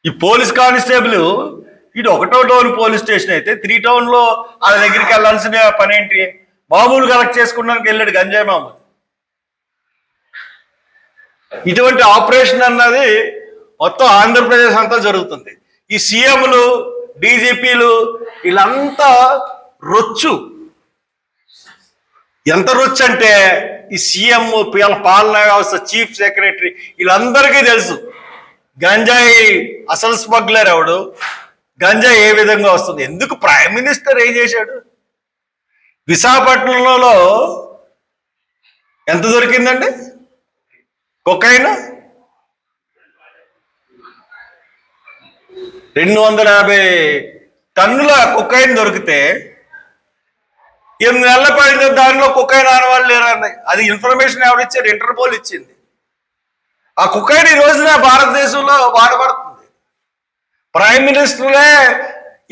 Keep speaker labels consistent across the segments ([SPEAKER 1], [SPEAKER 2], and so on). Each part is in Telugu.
[SPEAKER 1] ఈ పోలీస్ కానిస్టేబుల్ ఇటు 1వ టౌన్ పోలీస్ స్టేషన్ అయితే 3 టౌన్లో వాళ్ళ దగ్గరికి వెళ్ళాల్సిన పని ఏంటి? మామూలు కలెక్ట్ చేసుకోవడానికి వెళ్ళాడు గంజాయి మామూలు. ఇటువంటి ఆపరేషన్ అన్నది మొత్తం ఆంధ్రప్రదేశ్ అంతా జరుగుతుంది. ఈ సీఎంలు, డీజీపీలు వీళ్ళంతా రొచ్చు. ఎంత రొచ్చు అంటే ఈ సీఎం, పాలనా వ్యవస్థ, చీఫ్ సెక్రటరీ వీళ్ళందరికీ తెలుసు గంజాయి అసలు స్మగ్లర్ ఎవడు, గంజాయి ఏ విధంగా వస్తుంది. ఎందుకు ప్రైమ్ మినిస్టర్ ఏం చేశాడు? విశాఖపట్నంలో ఎంత దొరికిందండి కొకైన్? 250 టన్నుల కొకైన్ దొరికితే 8 నెలల పడిన దానిలో కొకైన్ ఆనవాళ్ళు లేరన్నాయి. అది ఇన్ఫర్మేషన్ ఎవరిచ్చారు? ఇంటర్పోల్ ఇచ్చింది. ఆ కొకైన్ ఈ రోజున భారతదేశంలో వాడబడుతుంది. ప్రైమ్ మినిస్టర్లే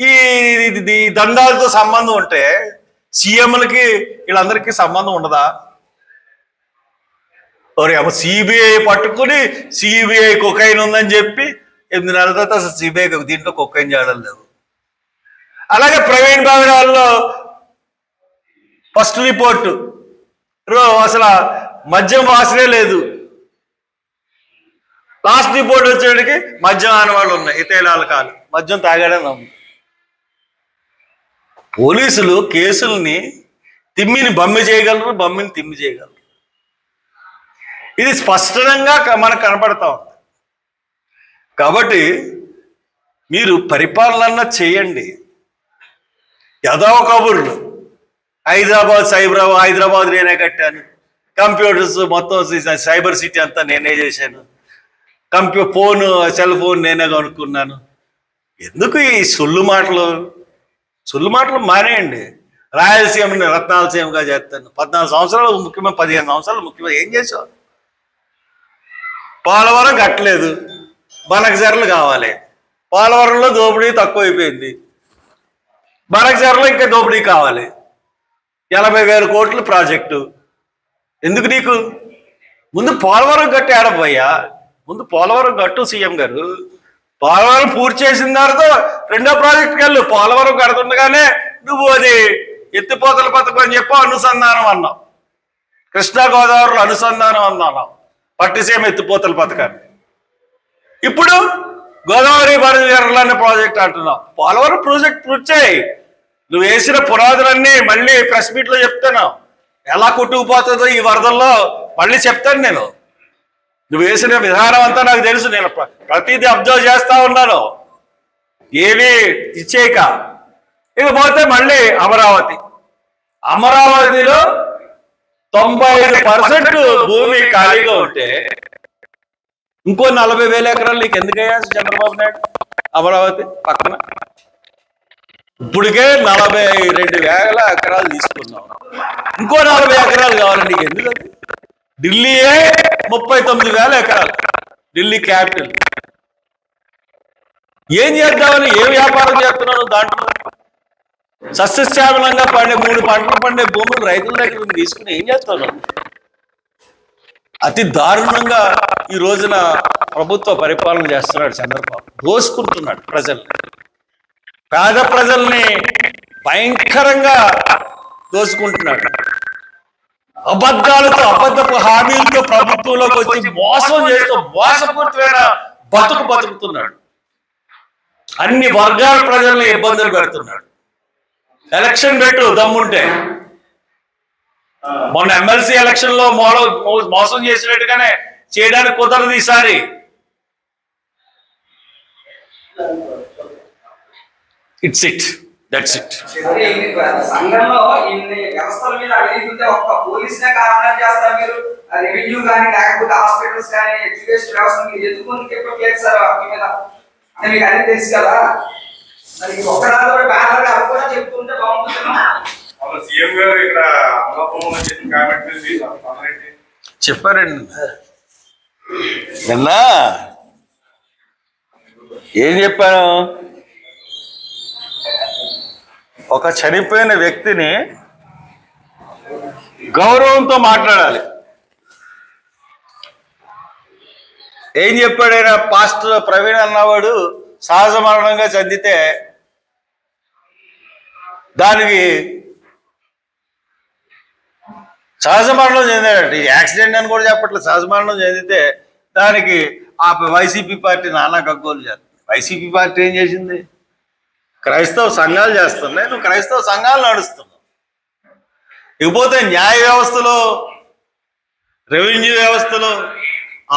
[SPEAKER 1] ఈ దందాలతో సంబంధం ఉంటే సీఎంలకి వీళ్ళందరికీ సంబంధం ఉండదా? ఏమో సిబిఐ పట్టుకుని సిబిఐ కొకైన్ ఉందని చెప్పి 8 నెలల తర్వాత అసలు సిబిఐ దీంట్లో కొకైన్ చేయడం లేవు. అలాగే ప్రవీణ్ భావిరాల్లో ఫస్ట్ రిపోర్టు అసలు మద్యం వాసనే లేదు. లాస్ట్ రిపోర్ట్ వచ్చేటికి మద్యం ఆనవాళ్ళు ఉన్నాయి, ఇతేలాలకాలు మద్యం తాగాడని నమ్ము. పోలీసులు కేసుల్ని తిమ్మిని బమ్మి చేయగలరు, బమ్మిని తిమ్మి చేయగలరు. ఇది స్పష్టంగా మనకు కనపడతా ఉంది. కాబట్టి మీరు పరిపాలన చేయండి. యదో కబుర్లు హైదరాబాద్ నేనే కట్టాను, కంప్యూటర్స్ మొత్తం సైబర్ సిటీ అంతా నేనే చేశాను, సెల్ ఫోన్ నేనే కొనుక్కున్నాను. ఎందుకు ఈ సొల్లు మాటలు మానేయండి. రాయలసీమని రత్నాలసీమగా చేస్తాను. 14 సంవత్సరాలు ముఖ్యమంత్రి, 15 సంవత్సరాలు ముఖ్యమంత్రి ఏం చేసావు? పోలవరం కట్టలేదు, బనకచెర్లు కావాలి. పోలవరంలో దోపిడీ తక్కువైపోయింది, బనకచెర్లో ఇంకా దోపిడీ కావాలి. 80,000 కోట్ల ప్రాజెక్టు. ఎందుకు నీకు? ముందు పోలవరం కట్టి ఆడపోయా, ముందు పోలవరం కట్టు సీఎం గారు. పోలవరం పూర్తి చేసిన తర్వాత 2వ ప్రాజెక్టుకి వెళ్ళు. పోలవరం కడుతుండగానే నువ్వు అది ఎత్తిపోతల పథకం అని చెప్పి అనుసంధానం అన్నావు, కృష్ణా గోదావరిలో అనుసంధానం అన్నావు, పట్టిసీమ ఎత్తిపోతల పథకాన్ని. ఇప్పుడు గోదావరి బనకచెర్ల ప్రాజెక్ట్ అంటున్నావు. పోలవరం ప్రాజెక్ట్ పూర్తి చేయి. నువ్వు వేసిన పునాదులన్నీ మళ్ళీ ప్రెస్ మీట్లో చెప్తాను, ఎలా కొట్టుకుపోతుందో ఈ వరదల్లో మళ్ళీ చెప్తాను నేను. నువ్వు వేసిన విధానం అంతా నాకు తెలుసు. నేను ప్రతిదీ అబ్జర్వ్ చేస్తా ఉన్నాను. ఏవి ఇచ్చేయక ఇకపోతే మళ్ళీ అమరావతిలో 95% భూమి ఖాళీగా ఉంటే ఇంకో 40,000 ఎకరాలు నీకు ఎందుకయ్యా చంద్రబాబు నాయుడు? అమరావతి పక్కన ఇప్పటికే 42,000 ఎకరాలు తీసుకున్నావు, ఇంకో 40 ఎకరాలు కావాలి నీకు. ఎందుకు? ఢిల్లీయే 39,000 ఎకరాలు, ఢిల్లీ క్యాపిటల్. ఏం చేద్దామని, ఏ వ్యాపారం చేస్తున్నాను? దాంట్లో సస్యశ్యామలంగా 3 పంటలు పండే భూములు రైతుల దగ్గర తీసుకుని ఏం చేస్తాను? అతి దారుణంగా ఈ రోజున ప్రభుత్వ పరిపాలన చేస్తున్నాడు చంద్రబాబు. దోసుకుంటున్నాడు ప్రజల్ని, పేద ప్రజల్ని భయంకరంగా దోసుకుంటున్నాడు. అబద్ధాలతో, అబద్ధపు హామీలతో ప్రభుత్వంలోకి వచ్చి మోసం చేస్తూ మోసపూరితమైన బతుకుతున్నాడు. అన్ని వర్గాల ప్రజల్ని ఇబ్బందులు పెడుతున్నాడు. ఎలక్షన్ పెట్టు దమ్ముంటే. మొన్న ఎమ్మెల్సీ ఎలక్షన్ లో మోసం చేసినట్టుగానే చేయడానికి కుదరదు ఈసారి. That's it.
[SPEAKER 2] సంఘంలో ఇన్ని వ్యవస్థల మీద అడిగితే ఒక్క పోలీసునే కారణం చేస్తారు మీరు. రెవెన్యూ కానీ లేకపోతే హాస్పిటల్స్ కానీ ఎడ్యుకేషన్ వ్యవస్థ మీరు ఎందుకు ముందుకు ఎప్పుడు చేస్తారు మీ మీద? అంటే మీకు అన్ని తెలుసు కదా. మరి ఒక్కడాలో బ్యానర్ గారు కూడా చెప్తుంటే బాగుంటుందా?
[SPEAKER 3] సీఎం గారు ఇక్కడ
[SPEAKER 1] చెప్పారండి నిన్న. ఏం చెప్పాను? ఒక చనిపోయిన వ్యక్తిని గౌరవంతో మాట్లాడాలి. ఏం చెప్పాడైనా పాస్టర్ ప్రవీణ్ అన్నవాడు సహజ మరణంగా చెందితే దానికి సహజ మరణం చెందాడు, యాక్సిడెంట్ అని కూడా చెప్పట్లేదు, సహజ మరణం చెందితే దానికి ఆ వైసీపీ పార్టీ నానా గగ్గోలు చేస్తుంది. వైసీపీ పార్టీ ఏం చేసింది? క్రైస్తవ సంఘాలు చేస్తున్నాయి, నువ్వు క్రైస్తవ సంఘాలు నడుస్తున్నావు. ఇకపోతే న్యాయ వ్యవస్థలో, రెవెన్యూ వ్యవస్థలో,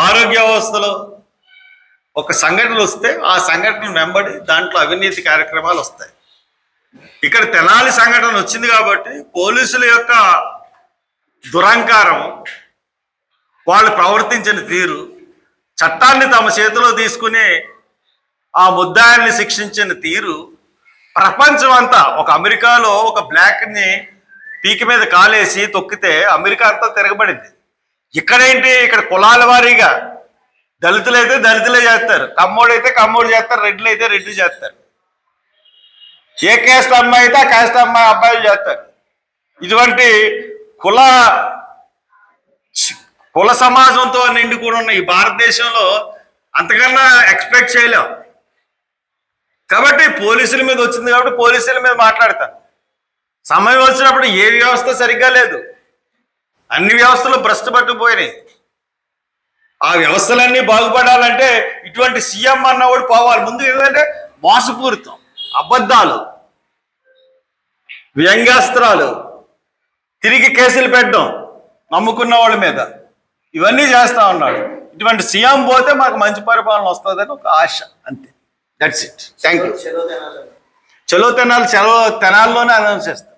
[SPEAKER 1] ఆరోగ్య వ్యవస్థలో ఒక సంఘటన వస్తే ఆ సంఘటన వెంబడి దాంట్లో అవినీతి కార్యక్రమాలు వస్తాయి. ఇక్కడ తెనాలి సంఘటన వచ్చింది కాబట్టి పోలీసుల యొక్క దురహంకారం, వాళ్ళు ప్రవర్తించిన తీరు, చట్టాన్ని తమ చేతిలో తీసుకుని ఆ ముద్దాయిల్ని శిక్షించిన తీరు ప్రపంచం అంతా, ఒక అమెరికాలో ఒక బ్లాక్ని పీకి మీద కాలేసి తొక్కితే అమెరికా అంతా తిరగబడింది. ఇక్కడేంటి? ఇక్కడ కులాల వారీగా దళితులైతే దళితులే చేస్తారు, కమ్మోడైతే కమ్మోడు చేస్తారు, రెడ్లు అయితే రెడ్లు చేస్తారు, ఏ క్యాస్ట్ అమ్మాయి అయితే ఆ క్యాస్ట్ అబ్బాయిలు చేస్తారు. ఇటువంటి కుల సమాజంతో నిండుకుని ఉన్న ఈ భారతదేశంలో అంతకన్నా ఎక్స్పెక్ట్ చేయలేం. కాబట్టి పోలీసుల మీద వచ్చింది కాబట్టి పోలీసుల మీద మాట్లాడతాను. సమయం వచ్చినప్పుడు ఏ వ్యవస్థ సరిగ్గా లేదు, అన్ని వ్యవస్థలు భ్రష్టు పట్టుకుపోయినాయి. ఆ వ్యవస్థలన్నీ బాగుపడాలంటే ఇటువంటి సీఎం అన్నవాడు పోవాలి. ముందు ఏంటంటే మోసపూరితం, అబద్ధాలు, వ్యంగ్యాస్త్రాలు, తిరిగి కేసులు పెట్టడం నమ్ముకున్న వాళ్ళ మీద, ఇవన్నీ చేస్తా ఉన్నాడు. ఇటువంటి సీఎం పోతే మాకు మంచి పరిపాలన వస్తుందని ఒక ఆశ, అంతే. That's it. Thank you. చలో తెనాలి తెనాల్లోనే అనౌన్స్ చేస్తాం.